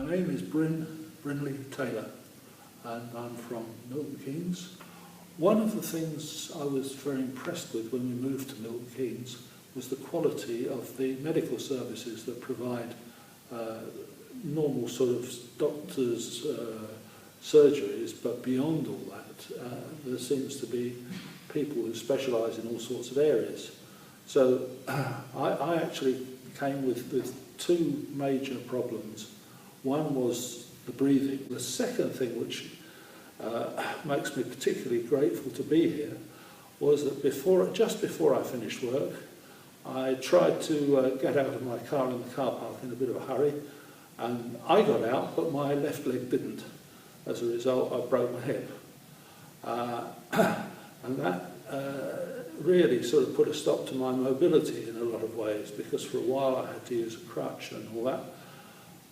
My name is Bryn Taylor, and I'm from Milton Keynes. One of the things I was very impressed with when we moved to Milton Keynes was the quality of the medical services that provide normal sort of doctors' surgeries, but beyond all that, there seems to be people who specialise in all sorts of areas. So I actually came with two major problems. One was the breathing. The second thing, which makes me particularly grateful to be here, was that just before I finished work, I tried to get out of my car in the car park in a bit of a hurry, and I got out, but my left leg didn't. As a result, I broke my hip. And that really sort of put a stop to my mobility in a lot of ways, because for a while I had to use a crutch and all that.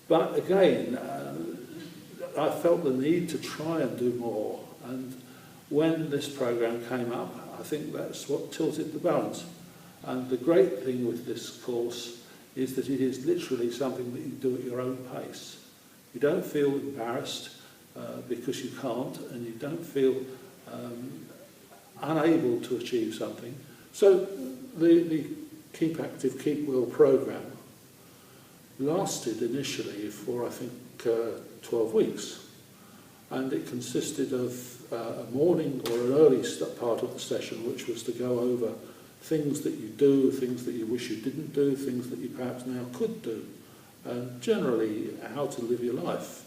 But again, I felt the need to try and do more. And when this program came up, I think that's what tilted the balance. And the great thing with this course is that it is literally something that you do at your own pace. You don't feel embarrassed because you can't, and you don't feel unable to achieve something. So the Keep Active, Keep Well program lasted initially for, I think, 12 weeks. And it consisted of a morning or an early part of the session, which was to go over things that you do, things that you wish you didn't do, things that you perhaps now could do, and generally how to live your life.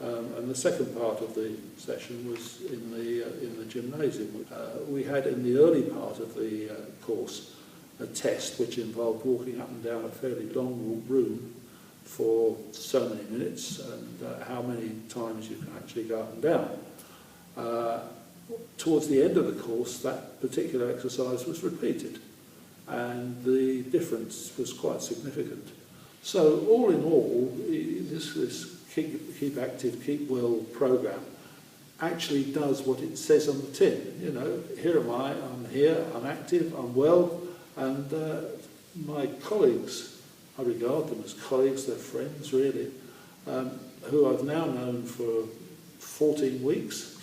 And the second part of the session was in the gymnasium. We had in the early part of the course a test which involved walking up and down a fairly long room for so many minutes, and how many times you can actually go up and down. Towards the end of the course, that particular exercise was repeated, and the difference was quite significant. So all in all, this Keep Active, Keep Well program actually does what it says on the tin. You know, here am I, I'm here, I'm active, I'm well, and my colleagues, I regard them as colleagues, they're friends really, who I've now known for 14 weeks.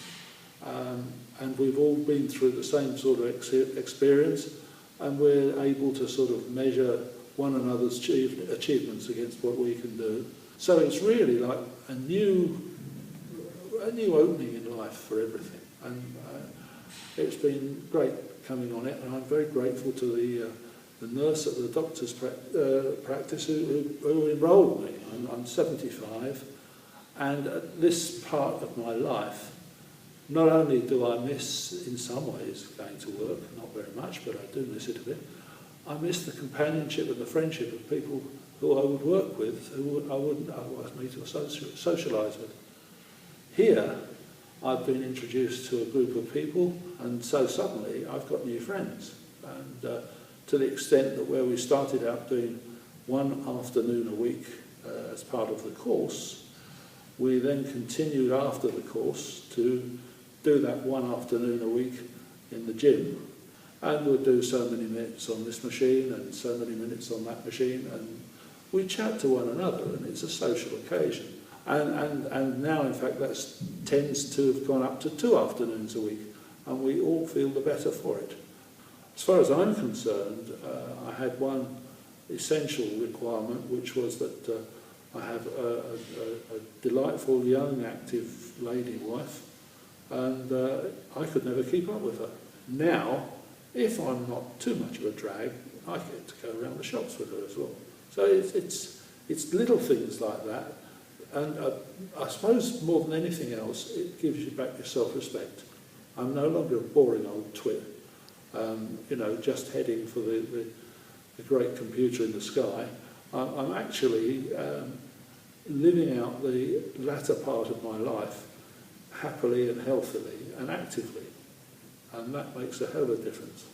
And we've all been through the same sort of experience, and we're able to sort of measure one another's achievements against what we can do. So it's really like a new opening in life for everything. And it's been great coming on it, and I'm very grateful to the nurse at the doctor's practice who enrolled me. I'm 75, and at this part of my life, not only do I miss, in some ways, going to work, not very much, but I do miss it a bit, I miss the companionship and the friendship of people who I would work with, who I wouldn't otherwise meet or socialise with. Here, I've been introduced to a group of people, and so suddenly I've got new friends. And to the extent that where we started out doing one afternoon a week as part of the course, we then continued after the course to do that one afternoon a week in the gym, and we'll do so many minutes on this machine and so many minutes on that machine, and we chat to one another, and it's a social occasion. And now, in fact, that tends to have gone up to 2 afternoons a week, and we all feel the better for it. As far as I'm concerned, I had one essential requirement, which was that I have a delightful, young, active lady wife, and I could never keep up with her. Now, if I'm not too much of a drag, I get to go around the shops with her as well. So it's little things like that, and I suppose more than anything else, it gives you back your self-respect. I'm no longer a boring old twit, you know, just heading for the great computer in the sky. I'm actually living out the latter part of my life happily and healthily and actively, and that makes a hell of a difference.